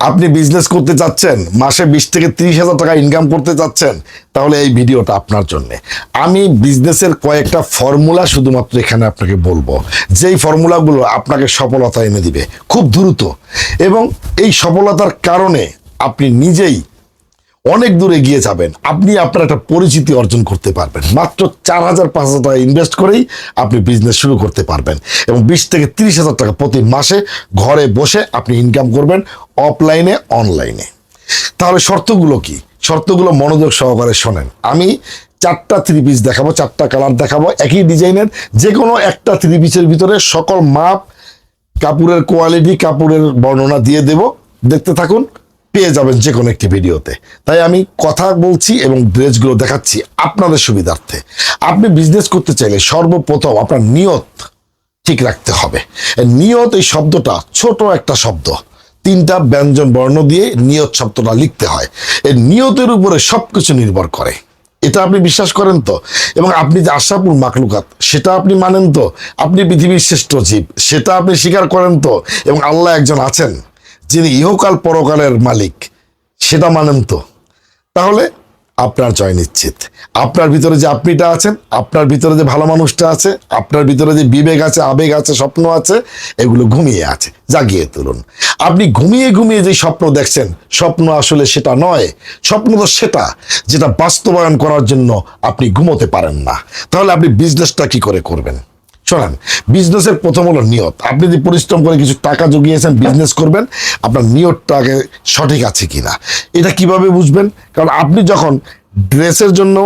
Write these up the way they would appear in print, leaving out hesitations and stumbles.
আপনি বিজনেস করতে চাচ্ছেন, মাসে 20 থেকে 30,000 টাকা ইনকাম করতে চাচ্ছেন, তাহলে এই ভিডিওটা আপনার জন্য। আমি বিজনেসের কয়েকটা ফর্মুলা শুধুমাত্র এখানে আপনাকে বলবো, যেই ফর্মুলাগুলো আপনাকে সফলতা এনে দিবে খুব দ্রুত, এবং এই সফলতার কারণে আপনি নিজেই অনেক দূরে গিয়ে যাবেন। আপনি আপনার একটা পরিচিতি অর্জন করতে পারবেন। মাত্র 4,000-5,000 টাকা ইনভেস্ট করেই আপনি বিজনেস শুরু করতে পারবেন, এবং 20 থেকে 30,000 টাকা প্রতি মাসে ঘরে বসে আপনি ইনকাম করবেন, অফলাইনে অনলাইনে। তাহলে শর্তগুলো কি? শর্তগুলো মনোযোগ সহকারে শোনেন। আমি 4টা 3 পিস দেখাবো, 4টা কালার দেখাবো, একই ডিজাইনের। যে কোনো একটা 3 পিসের ভিতরে সকল মাপ, কাপড়ের কোয়ালিটি, কাপড়ের বর্ণনা দিয়ে দেব। দেখতে থাকুন, পেয়ে যাবেন যে কোনো একটি ভিডিওতে। তাই আমি কথা বলছি এবং ড্রেসগুলো দেখাচ্ছি আপনাদের সুবিধার্থে। আপনি বিজনেস করতে চাইলে সর্বপ্রথম আপনার নিয়ত ঠিক রাখতে হবে। নিয়ত এই শব্দটা ছোট একটা শব্দ, 3টা ব্যঞ্জন বর্ণ দিয়ে নিয়ত শব্দটা লিখতে হয়। এই নিয়তের উপরে সবকিছু নির্ভর করে। এটা আপনি বিশ্বাস করেন তো? এবং আপনি যে আশরাফুল মাখলুকাত সেটা আপনি মানেন তো? আপনি পৃথিবীর শ্রেষ্ঠ জীব সেটা আপনি স্বীকার করেন তো? এবং আল্লাহ একজন আছেন যিনি ইহকাল পরকালের মালিক সেটা মানেন তো? তাহলে আপনার জয় নিশ্চিত। আপনার ভিতরে যে আপনিটা আছেন, আপনার ভিতরে যে ভালো মানুষটা আছে, আপনার ভিতরে যে বিবেক আছে, আবেগ আছে, স্বপ্ন আছে, এগুলো ঘুমিয়ে আছে, জাগিয়ে তুলুন। আপনি ঘুমিয়ে ঘুমিয়ে যে স্বপ্ন দেখছেন, স্বপ্ন আসলে সেটা নয়। স্বপ্ন তো সেটা যেটা বাস্তবায়ন করার জন্য আপনি ঘুমোতে পারেন না। তাহলে আপনি বিজনেসটা কি করে করবেন? শোনেন, বিজনেসের প্রথম হলো নিয়ত। আপনি যদি পরিশ্রম করে কিছু টাকা জুগিয়েছেন, বিজনেস করবেন, আপনার নিয়তটা আগে সঠিক আছে কিনা এটা কিভাবে বুঝবেন? কারণ আপনি যখন ড্রেসের জন্য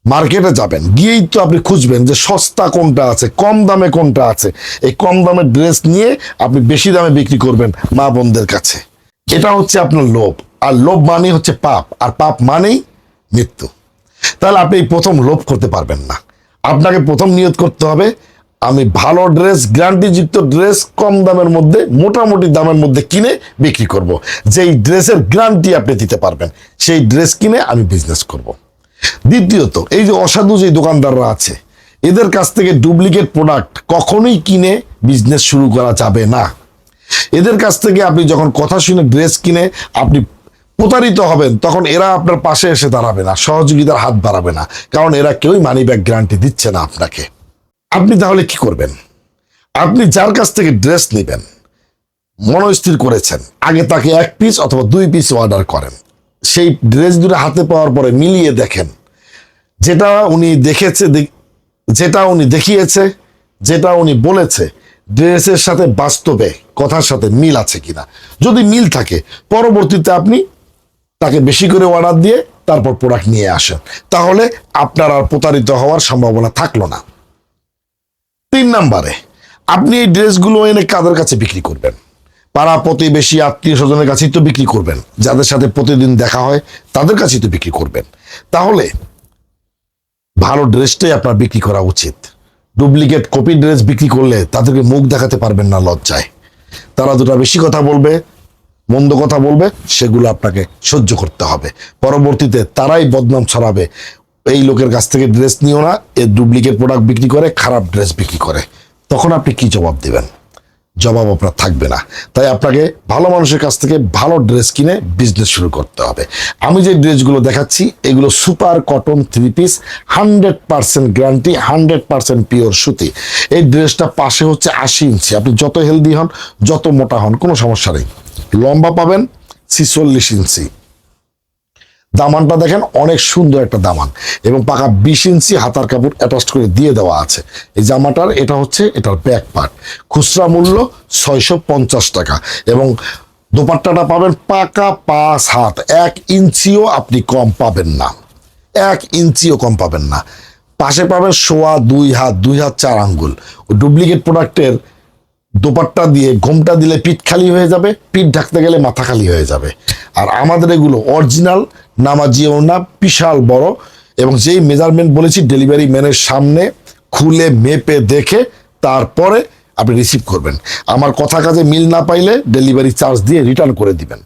মার্কেটে যাবেন, গিয়েই তো আপনি খুঁজবেন যে সস্তা কোনটা আছে, কম দামে কোনটা আছে। এই কম দামের ড্রেস নিয়ে আপনি বেশি দামে বিক্রি করবেন মা বোনদের কাছে। এটা হচ্ছে আপনার লোভ, আর লোভ মানেই হচ্ছে পাপ, আর পাপ মানেই মৃত্যু। তাহলে আপনি এই প্রথম লোভ করতে পারবেন না। আপনাকে প্রথম নিয়ত করতে হবে, আমি ভালো ড্রেস, গ্যারান্টিযুক্ত ড্রেস কম দামের মধ্যে, মোটামুটি দামের মধ্যে কিনে বিক্রি করব। যেই ড্রেসের গ্যারান্টি আপনি দিতে পারবেন, সেই ড্রেস কিনে আমি বিজনেস করব। দ্বিতীয়ত, এই যে অসাধু যে দোকানদাররা আছে, এদের কাছ থেকে ডুপ্লিকেট প্রোডাক্ট কখনোই কিনে বিজনেস শুরু করা যাবে না। এদের কাছ থেকে আপনি যখন কথা শুনে ড্রেস কিনে আপনি প্রতারিত হবেন, তখন এরা আপনার পাশে এসে দাঁড়াবে না, সহযোগিতার হাত বাড়াবে না, কারণ এরা কেউই মানি ব্যাক গ্যারান্টি দিচ্ছে না আপনাকে। আপনি তাহলে কি করবেন? আপনি যার কাছ থেকে ড্রেস নেবেন মনস্থির করেছেন, আগে তাকে 1 পিস অথবা 2 পিস অর্ডার করেন। সেই ড্রেস দুটো হাতে পাওয়ার পরে মিলিয়ে দেখেন, যেটা উনি দেখেছে, যেটা উনি দেখিয়েছে, যেটা উনি বলেছে, ড্রেসের সাথে বাস্তবে কথার সাথে মিল আছে কিনা। যদি মিল থাকে, পরবর্তীতে আপনি তাকে বেশি করে অর্ডার দিয়ে তারপর প্রোডাক্ট নিয়ে আসেন। তাহলে আপনার আর প্রতারিত হওয়ার সম্ভাবনা থাকলো না। 3 নম্বরে, আপনি এই ড্রেসগুলো এনে কাদের কাছে বিক্রি করবেন? পাড়া প্রতিবেশী, আত্মীয় স্বজনের কাছেই তো বিক্রি করবেন। যাদের সাথে প্রতিদিন দেখা হয় তাদের কাছেই তো বিক্রি করবেন। তাহলে ভালো ড্রেসটাই আপনার বিক্রি করা উচিত। ডুপ্লিকেট কপি ড্রেস বিক্রি করলে তাদেরকে মুখ দেখাতে পারবেন না লজ্জায়। তারা দুটো বেশি কথা বলবে, মন্দ কথা বলবে, সেগুলো আপনাকে সহ্য করতে হবে। পরবর্তীতে তারাই বদনাম ছড়াবে, এই লোকের কাছ থেকে ড্রেস নিও না, এ ডুপ্লিকেট প্রোডাক্ট বিক্রি করে, খারাপ ড্রেস বিক্রি করে। তখন আপনি কি জবাব দিবেন? জবাব আপনার থাকবে না। তাই আপনাকে ভালো মানুষের কাছ থেকে ভালো ড্রেস কিনে বিজনেস শুরু করতে হবে। আমি যে ড্রেসগুলো দেখাচ্ছি এগুলো super cotton 3 piece, 100% guarantee, 100% pure সুতি। এই ড্রেসটা পাশে হচ্ছে 80 ইঞ্চি। আপনি যত হেলদি হন, যত মোটা হন, কোনো সমস্যা নেই। লম্বা পাবেন 46 ইঞ্চি। দামানটা দেখেন, অনেক সুন্দর একটা দামান, এবং পাকা 20 ইঞ্চি হাতার কাপড় অ্যাটাচ করে দিয়ে দেওয়া আছে। এই জামাটার এটা হচ্ছে এটার ব্যাক পার্ট। খুচরা মূল্য 650 টাকা, এবং দোপাট্টাটা পাবেন পাকা 5 হাত, 1 ইঞ্চিও আপনি কম পাবেন না, 1 ইঞ্চিও কম পাবেন না। পাশে পাবেন 2.25 হাত, 2 হাত 4 আঙ্গুল। ওই ডুপ্লিকেট প্রোডাক্টের দোপাট্টা দিয়ে ঘোমটা দিলে পিঠ খালি হয়ে যাবে, পিঠ ঢাকতে গেলে মাথা খালি হয়ে যাবে। আর আমাদের এগুলো অরিজিনাল নামাজি ওড়না, বিশাল বড়, এবং যেই মেজারমেন্ট বলেছি ডেলিভারি ম্যানের সামনে খুলে মেপে দেখে তারপরে আপনি রিসিভ করবেন। আমার কথা কাজে মিল না পাইলে ডেলিভারি চার্জ দিয়ে রিটার্ন করে দিবেন।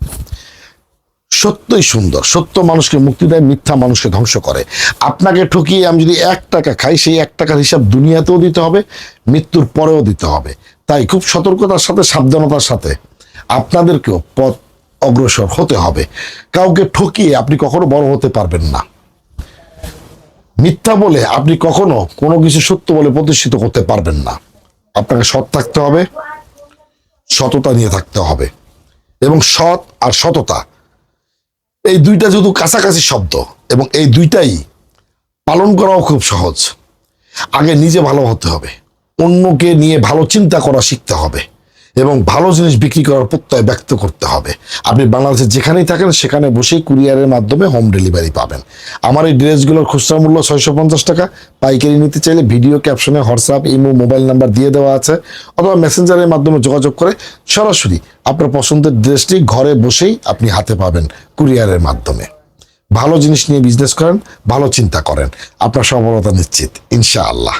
সত্যই সুন্দর, সত্য মানুষকে মুক্তি দেয়, মিথ্যা মানুষকে ধ্বংস করে। আপনাকে ঠকিয়ে আমি যদি 1 টাকা খাই, সেই 1 টাকার হিসাব দুনিয়াতেও দিতে হবে, মৃত্যুর পরেও দিতে হবে। তাই খুব সতর্কতার সাথে, সাবধানতার সাথে আপনাদেরকেও পথ অগ্রসর হতে হবে। কাউকে ঠকিয়ে আপনি কখনো বড় হতে পারবেন না। মিথ্যা বলে আপনি কখনো কোনো কিছু সত্য বলে প্রতিষ্ঠিত করতে পারবেন না। আপনাকে সৎ থাকতে হবে, সততা নিয়ে থাকতে হবে। এবং সৎ আর সততা এই দুইটা যেহেতু কাছাকাছি শব্দ, এবং এই দুইটাই পালন করাও খুব সহজ। আগে নিজে ভালো হতে হবে, অন্যকে নিয়ে ভালো চিন্তা করা শিখতে হবে, এবং ভালো জিনিস বিক্রি করার প্রত্যয় ব্যক্ত করতে হবে। আপনি বাংলাদেশে যেখানেই থাকেন সেখানে বসেই কুরিয়ারের মাধ্যমে হোম ডেলিভারি পাবেন। আমার এই ড্রেসগুলোর খুচরা মূল্য 650 টাকা। পাইকারি নিতে চাইলে ভিডিও ক্যাপশনে হোয়াটসঅ্যাপ, ইমো মোবাইল নাম্বার দিয়ে দেওয়া আছে, অথবা মেসেঞ্জারের মাধ্যমে যোগাযোগ করে সরাসরি আপনার পছন্দের ড্রেসটি ঘরে বসেই আপনি হাতে পাবেন কুরিয়ারের মাধ্যমে। ভালো জিনিস নিয়ে বিজনেস করেন, ভালো চিন্তা করেন, আপনার সফলতা নিশ্চিত ইনশাআল্লাহ।